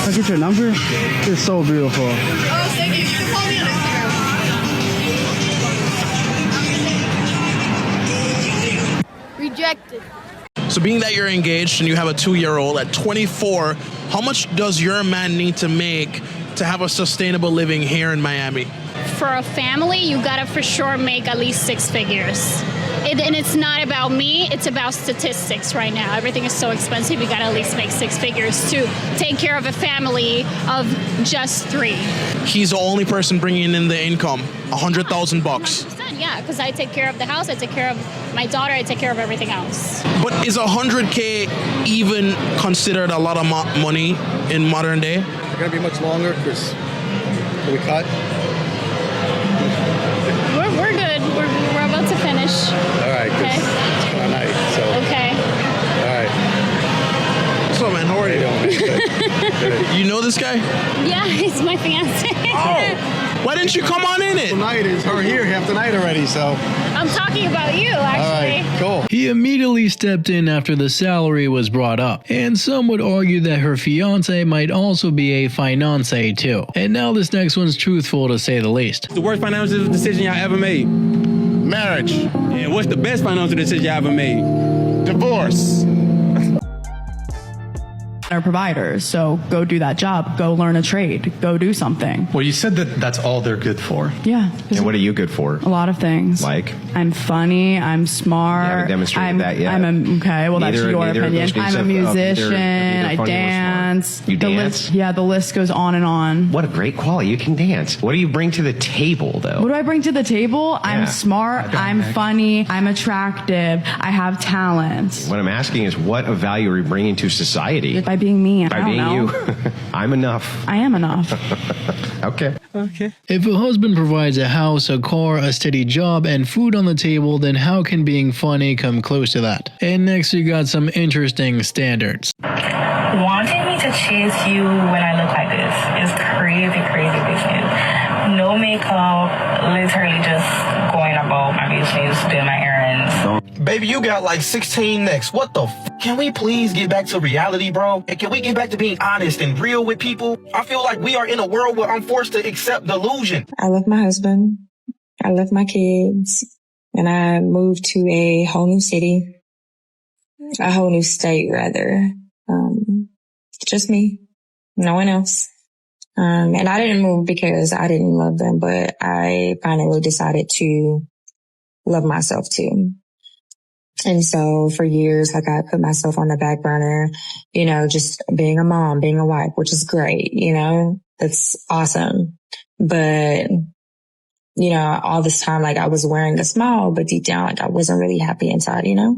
Can I get your number? It's so beautiful. Oh, thank you. You can call me on Instagram. Rejected. So being that you're engaged and you have a 2-year-old at 24, how much does your man need to make to have a sustainable living here in Miami? For a family, you gotta for sure make at least 6 figures. And it's not about me, it's about statistics right now. Everything is so expensive, you gotta at least make 6 figures to take care of a family of just 3. He's the only person bringing in the income, $100,000. 100%, yeah, because I take care of the house, I take care of my daughter, I take care of everything else. But is $100K even considered a lot of money in modern day? It's gonna be much longer because we cut. We're good. We're about to finish. All right, okay. It's kind of night, so. Okay. All right. What's up, man? How are you? Good. You know this guy? Yeah, he's my fiance. Oh, why didn't you come on in it? Tonight is her here half the night already, so. I'm talking about you, actually. All right, cool. He immediately stepped in after the salary was brought up, and some would argue that her fiance might also be a finance too. And now this next one's truthful to say the least. The worst financial decision y'all ever made? Marriage. And what's the best financial decision y'all ever made? Divorce. Are providers, so go do that job, go learn a trade, go do something. Well, you said that that's all they're good for. Yeah. And what are you good for? A lot of things. Like? I'm funny, I'm smart. You haven't demonstrated that yet. Okay, well, that's your opinion. I'm a musician, I dance. You dance? The list goes on and on. What a great quality. You can dance. What do you bring to the table, though? What do I bring to the table? I'm smart, I'm funny, I'm attractive, I have talent. What I'm asking is, what of value are you bringing to society? By being me, By being you. I'm enough. I am enough. Okay. If a husband provides a house, a car, a steady job, and food on the table, then how can being funny come close to that? And next you got some interesting standards. Wanting me to chase you when I look like this is crazy business. No makeup, literally just going about my business, doing my errands. Baby, you got like 16 next. What the f? Can we please get back to reality, bro? And can we get back to being honest and real with people? I feel like we are in a world where I'm forced to accept delusion. I left my husband. I left my kids. And I moved to a whole new city. A whole new state, rather. Just me. No one else. And I didn't move because I didn't love them, but I finally decided to love myself too. And so for years, like I put myself on the back burner, you know, just being a mom, being a wife, which is great, you know, that's awesome. But, you know, all this time, like I was wearing a smile, but deep down, like I wasn't really happy inside, you know?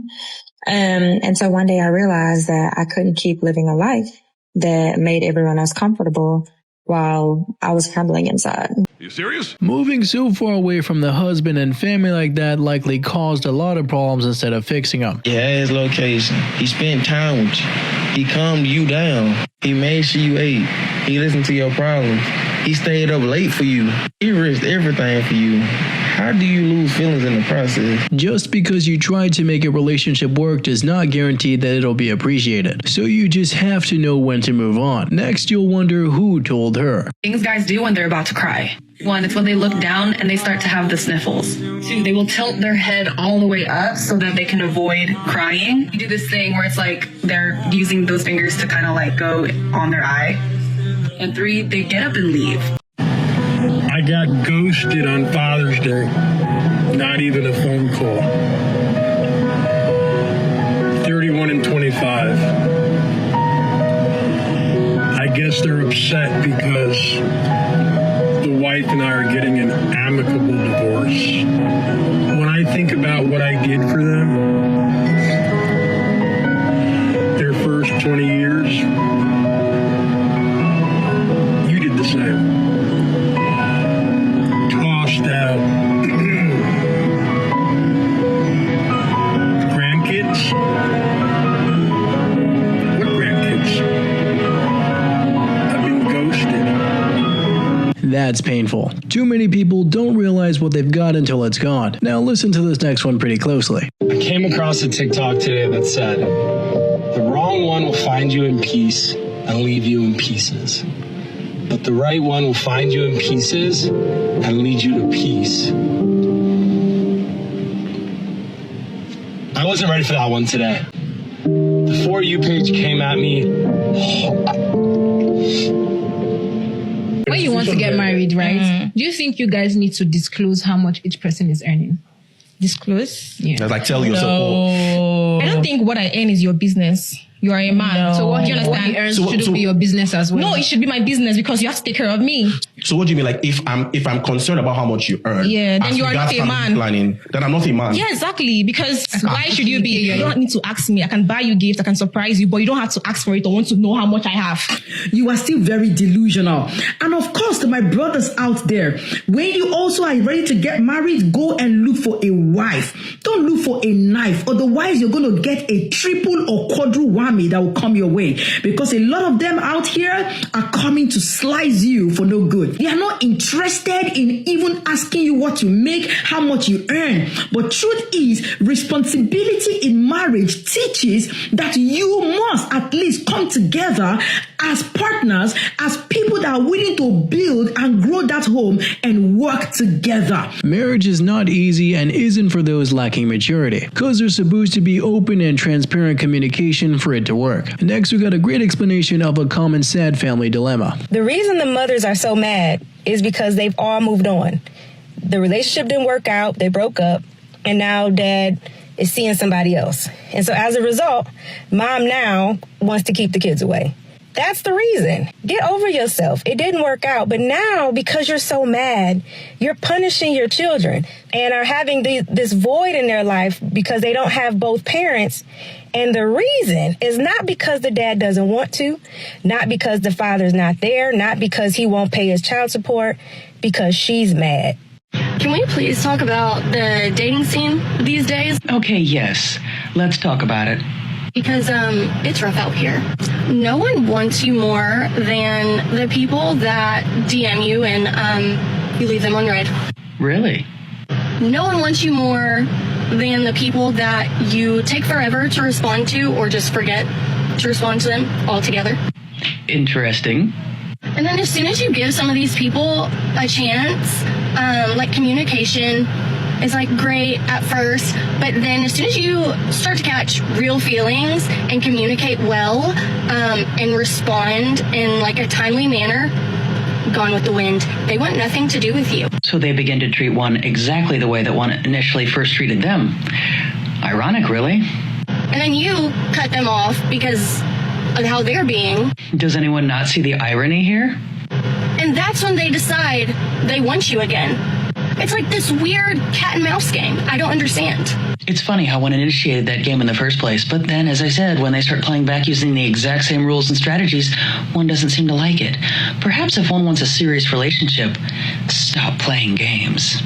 And so one day I realized that I couldn't keep living a life that made everyone else comfortable while I was crumbling inside. You serious? Moving so far away from the husband and family like that likely caused a lot of problems instead of fixing them. He had his location. He spent time with you. He calmed you down. He made sure you ate. He listened to your problems. He stayed up late for you. He risked everything for you. How do you lose feelings in the process? Just because you tried to make a relationship work does not guarantee that it'll be appreciated. So you just have to know when to move on. Next, you'll wonder who told her. Things guys do when they're about to cry. 1, it's when they look down and they start to have the sniffles. 2, they will tilt their head all the way up so that they can avoid crying. You do this thing where it's like they're using those fingers to kind of like go on their eye. And 3, they get up and leave. I got ghosted on Father's Day. Not even a phone call. 31 and 25. I guess they're upset because the wife and I are getting an amicable divorce. When I think about what I did for them, their first 20 years, you did the same. Tossed out. Grandkids? What grandkids? I've been ghosted. That's painful. Too many people don't realize what they've got until it's gone. Now listen to this next one pretty closely. I came across a TikTok today that said, "The wrong one will find you in peace, and leave you in pieces. But the right one will find you in pieces and lead you to peace. I wasn't ready for that one today. The For You page came at me. When you want to get married, right? Do you think you guys need to disclose how much each person is earning? Disclose? Yeah. Like tell yourself. No. I don't think what I earn is your business. You are a man. So what do you understand? What he earns shouldn't be your business as well. No, it should be my business because you have to take care of me. So what do you mean? Like if I'm concerned about how much you earn, then you are not a man. Planning, then I'm not a man. Yeah, exactly. Because why should you be? You don't need to ask me. I can buy you gifts. I can surprise you, but you don't have to ask for it or want to know how much I have. You are still very delusional. And of course, to my brothers out there, when you also are ready to get married, go and look for a wife. Don't look for a knife. Otherwise, you're going to get a triple or quadruple whammy that will come your way. Because a lot of them out here are coming to slice you for no good. They are not interested in even asking you what you make, how much you earn. But truth is, responsibility in marriage teaches that you must at least come together as partners, as people that are willing to build and grow that home and work together. Marriage is not easy and isn't for those lacking maturity, because there's supposed to be open and transparent communication for it to work. Next, we got a great explanation of a common sad family dilemma. The reason the mothers are so mad is because they've all moved on. The relationship didn't work out, they broke up, and now dad is seeing somebody else. And so as a result, mom now wants to keep the kids away. That's the reason. Get over yourself. It didn't work out, but now because you're so mad, you're punishing your children and are having this void in their life because they don't have both parents. And the reason is not because the dad doesn't want to, not because the father's not there, not because he won't pay his child support, because she's mad. Can we please talk about the dating scene these days? Okay, yes. Let's talk about it. Because it's rough out here. No one wants you more than the people that DM you and you leave them on red. Really? No one wants you more than the people that you take forever to respond to or just forget to respond to them altogether. Interesting. And then as soon as you give some of these people a chance, like communication is like great at first, but then as soon as you start to catch real feelings and communicate well and respond in like a timely manner, gone with the wind. They want nothing to do with you. So they begin to treat one exactly the way that one initially first treated them. Ironic, really. And then you cut them off because of how they're being. Does anyone not see the irony here? And that's when they decide they want you again. It's like this weird cat and mouse game. I don't understand. It's funny how one initiated that game in the first place, but then, as I said, when they start playing back using the exact same rules and strategies, one doesn't seem to like it. Perhaps if one wants a serious relationship, stop playing games.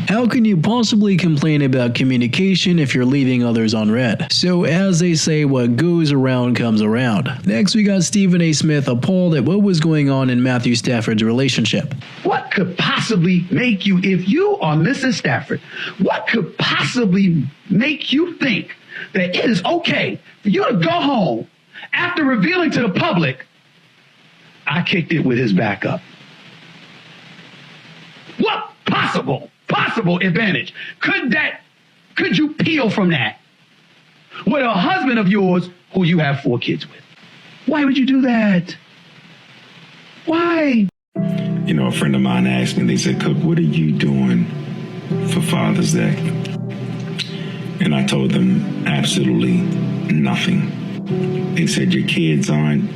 How can you possibly complain about communication if you're leaving others on red? So as they say, what goes around comes around. Next, we got Stephen A. Smith appalled at what was going on in Matthew Stafford's relationship. What could possibly make you, if you are Mrs. Stafford, what could possibly make you think that it is okay for you to go home after revealing to the public, I kicked it with his backup? What possible advantage could you peel from that with a husband of yours who you have 4 kids with? Why would you do that? Why? You know, a friend of mine asked me, they said, Cook, what are you doing for Father's Day? And I told them absolutely nothing. They said, your kids aren't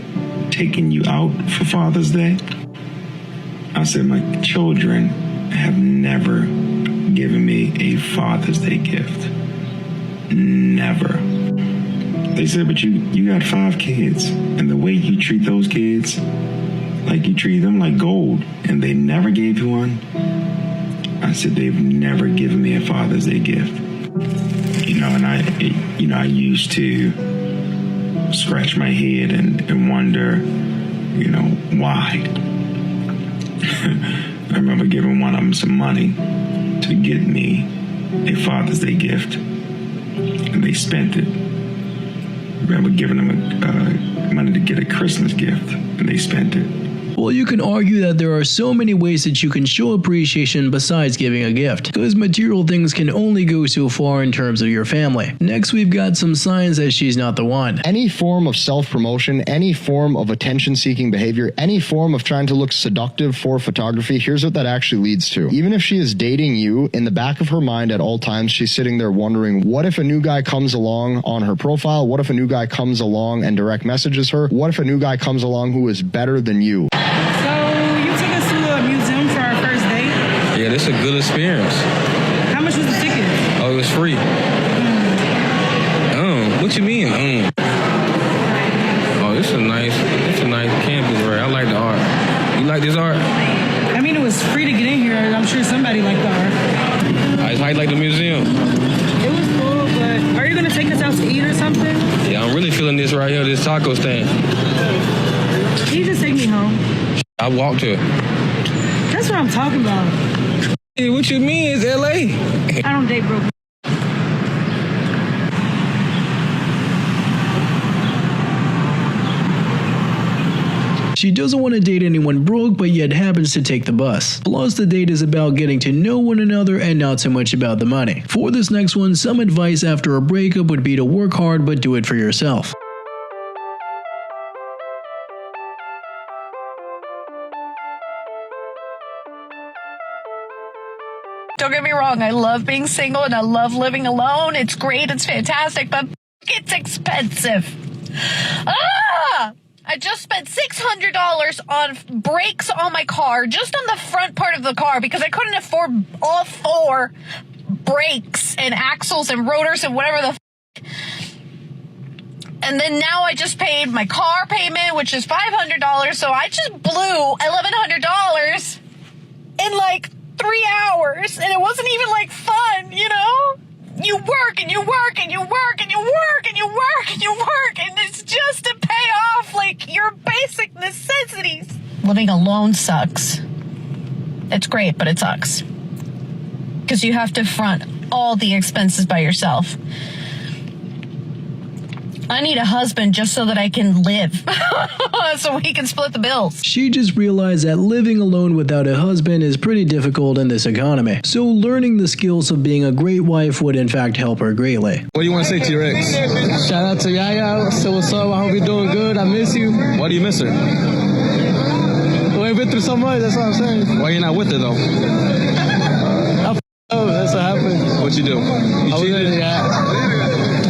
taking you out for Father's Day? I said, my children have never given me a Father's Day gift. Never. They said, but you got 5 kids, and the way you treat those kids, like you treat them like gold, and they never gave you one. I said, they've never given me a Father's Day gift. You know, and I used to scratch my head and wonder, you know, why? I remember giving one of them some money to get me a Father's Day gift, and they spent it. remember giving them money to get a Christmas gift, and they spent it. Well, you can argue that there are so many ways that you can show appreciation besides giving a gift, because material things can only go so far in terms of your family. Next, we've got some signs that she's not the one. Any form of self-promotion, any form of attention-seeking behavior, any form of trying to look seductive for photography, here's what that actually leads to. Even if she is dating you, in the back of her mind at all times, she's sitting there wondering, what if a new guy comes along on her profile? What if a new guy comes along and direct messages her? What if a new guy comes along who is better than you? Yeah, this is a good experience. How much was the ticket? Oh, it was free. What you mean? Oh, this is a nice campus, right? I like the art. You like this art? I mean, it was free to get in here. I'm sure somebody liked the art. How you like the museum? It was cool, but are you gonna take us out to eat or something? Yeah, I'm really feeling this right here, this taco stand. Can you just take me home? I walked here. That's what I'm talking about. Hey, what you mean? It's LA. I don't date broke. She doesn't want to date anyone broke, but yet happens to take the bus. Plus, the date is about getting to know one another and not so much about the money. For this next one, some advice after a breakup would be to work hard but do it for yourself. Don't get me wrong, I love being single and I love living alone. It's great, it's fantastic, but it's expensive. I just spent $600 on brakes on my car, just on the front part of the car, because I couldn't afford all 4 brakes and axles and rotors and whatever the And then now I just paid my car payment, which is $500, so I just blew $1,100 in like 3 hours, and it wasn't even like fun, you know? You work and you work and you work and you work and you work and you work, and it's just to pay off like your basic necessities. Living alone sucks. It's great, but it sucks. Because you have to front all the expenses by yourself. I need a husband just so that I can live, so we can split the bills. She just realized that living alone without a husband is pretty difficult in this economy. So learning the skills of being a great wife would in fact help her greatly. What do you want to say to your ex? Shout out to Yaya. So what's up? I hope you're doing good. I miss you. Why do you miss her? Well, we've been through so much. That's what I'm saying. Why you're not with her though? That's what happened. What you do? You cheated?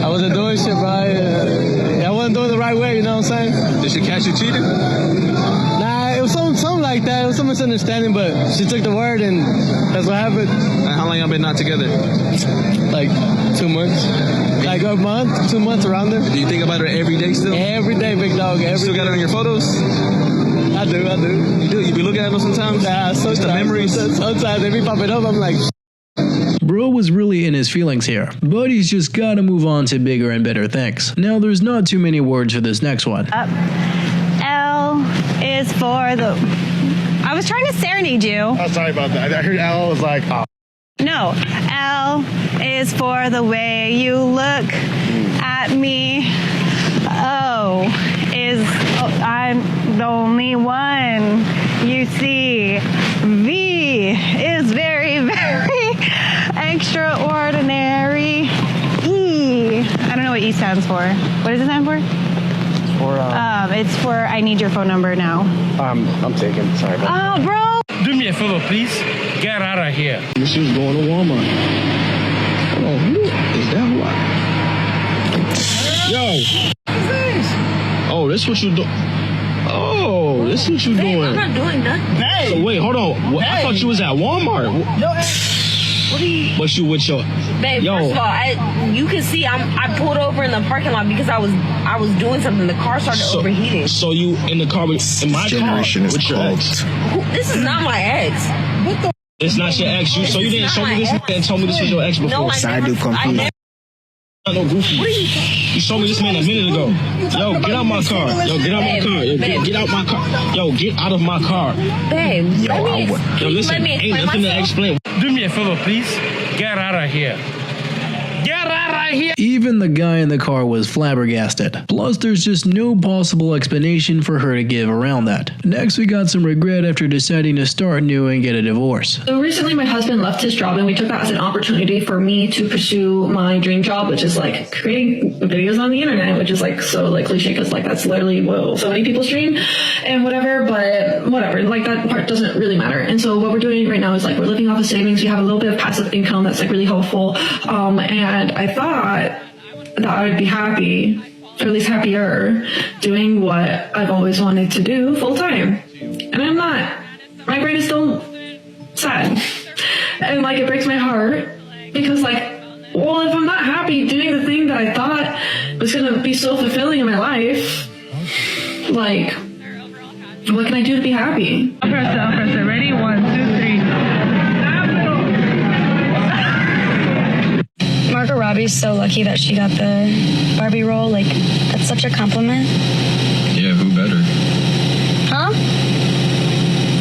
I wasn't doing shit, bro. I wasn't doing it the right way, you know what I'm saying? Did she catch you cheating? Nah, it was something like that. It was some misunderstanding, but she took the word, and that's what happened. And how long y'all been not together? Like 2 months. Like a month, 2 months around there. Do you think about her every day still? Every day, big dog. You still got her in your photos? I do. You do? You be looking at them sometimes? Nah, sometimes. Just the memories? Sometimes they be popping up, I'm like... Bro was really in his feelings here, but he's just gotta move on to bigger and better things. Now there's not too many words for this next one. L is for the... I was trying to serenade you. Oh, sorry about that. I heard L was like, oh. No, L is for the way you look at me. O is I'm the only one you see. V is very, very extraordinary. E, I don't know what E stands for. What does it stand for? It's for I need your phone number now. I'm taking. Sorry about that. Oh, bro. Do me a favor, please. Get out of here. She was going to Walmart. Oh, who is that? Yo. Oh, this what you do? Oh, this what you doing? I'm not doing nothing. So wait, hold on. I thought you was at Walmart. What are you? But you with your... Babe, first of all, you can see I pulled over in the parking lot because I was doing something. The car started overheating. So you in the car in my car with your ex? This is not my ex. What the? It's not your ex. So you didn't show me this and told me this was your ex before. No, I never. No goofy. You showed me this man a minute ago. Yo, get out my car. Yo, get out my car. Yo, get out my car. Yo, get out of my car. Babe, listen, ain't nothing to explain. Do me a favor, please. Get out of here. Get out of here. Even the guy in the car was flabbergasted. Plus, there's just no possible explanation for her to give around that. Next, we got some regret after deciding to start new and get a divorce. So recently my husband left his job and we took that as an opportunity for me to pursue my dream job, which is like creating videos on the internet, which is like so like cliche because like that's literally what so many people's dream and whatever, but whatever, like that part doesn't really matter. And so what we're doing right now is like we're living off of savings. We have a little bit of passive income that's like really helpful. And I thought that I would be happy, or at least happier, doing what I've always wanted to do full time. And I'm not. My brain is still sad. And like it breaks my heart because like, well, if I'm not happy doing the thing that I thought was gonna be so fulfilling in my life, like, what can I do to be happy? I'll press it. Ready? 1, 2, 3. Margot Robbie's so lucky that she got the Barbie role. Like, that's such a compliment. Yeah, who better? Huh?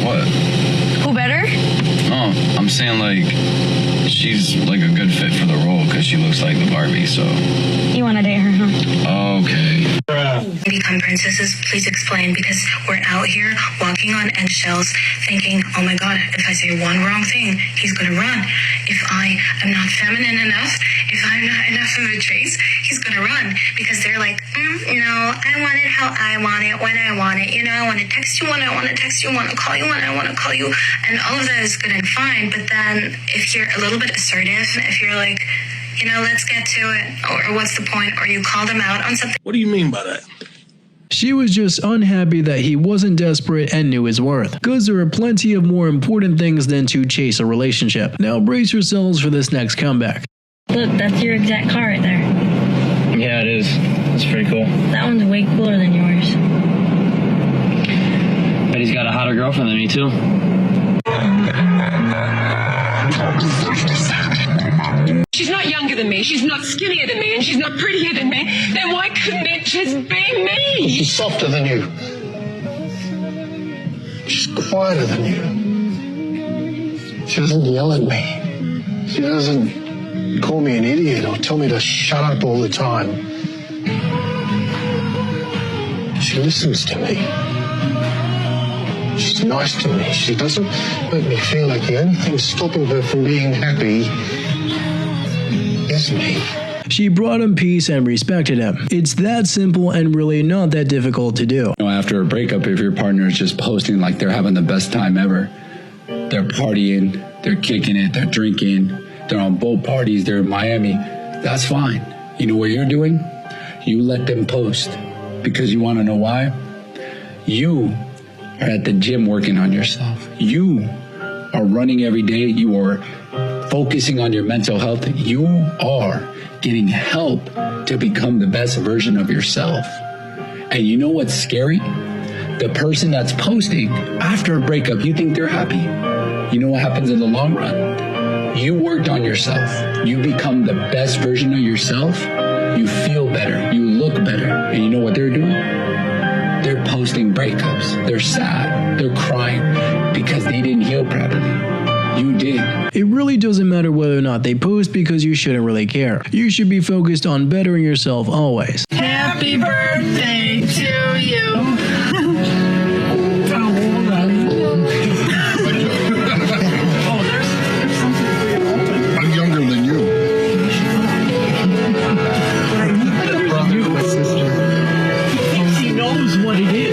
What? Who better? No, I'm saying like she's like a good fit for the role because she looks like the Barbie, so. You want to date her, huh? Okay. Become princesses, please explain, because we're out here walking on eggshells thinking, oh my god, if I say one wrong thing, he's gonna run. If I am not feminine enough, if I'm not enough of a trace, he's gonna run. Because they're like, no, I want it how I want it, when I want it. You know, I want to text you when I want to text you, I want to call you when I want to call you. And all of that is good and fine, but then if you're a little bit assertive, if you're like, you know, let's get to it, or what's the point, or you call them out on something. What do you mean by that? She was just unhappy that he wasn't desperate and knew his worth, because there are plenty of more important things than to chase a relationship. Now brace yourselves for this next comeback. Look, that's your exact car right there. Yeah, it is. It's pretty cool. That one's way cooler than yours. Bet he's got a hotter girlfriend than me too. She's not younger than me, she's not skinnier than me, and she's not prettier than me. Then why couldn't it just be me? She's softer than you. She's quieter than you. She doesn't yell at me. She doesn't call me an idiot or tell me to shut up all the time. She listens to me. She's nice to me. She doesn't make me feel like the only thing stopping her from being happy is me. She brought him peace and respected him. It's that simple and really not that difficult to do. You know, after a breakup, if your partner is just posting like they're having the best time ever, they're partying, they're kicking it, they're drinking, they're on boat parties, they're in Miami, that's fine. You know what you're doing? You let them post. Because you want to know why? You are at the gym working on yourself. You are running every day. You are focusing on your mental health. You are getting help to become the best version of yourself. And you know what's scary? The person that's posting after a breakup, you think they're happy. You know what happens in the long run? You worked on yourself. You become the best version of yourself. You feel better. You look better. And you know what they're doing? They're posting breakups. They're sad. They're crying because they didn't heal properly. You did. It really doesn't matter whether or not they post because you shouldn't really care. You should be focused on bettering yourself always. Happy birthday to you. I'm younger than you. He knows what it is.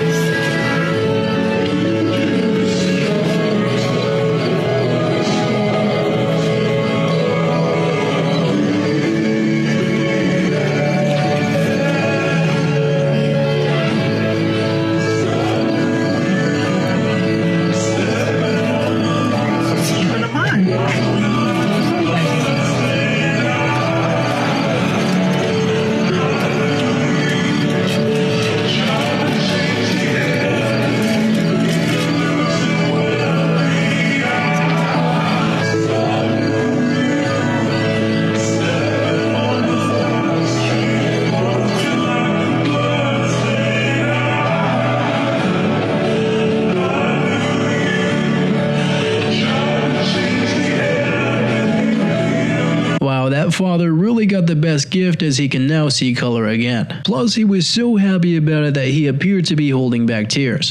the best gift as he can now see color again. Plus, he was so happy about it that he appeared to be holding back tears.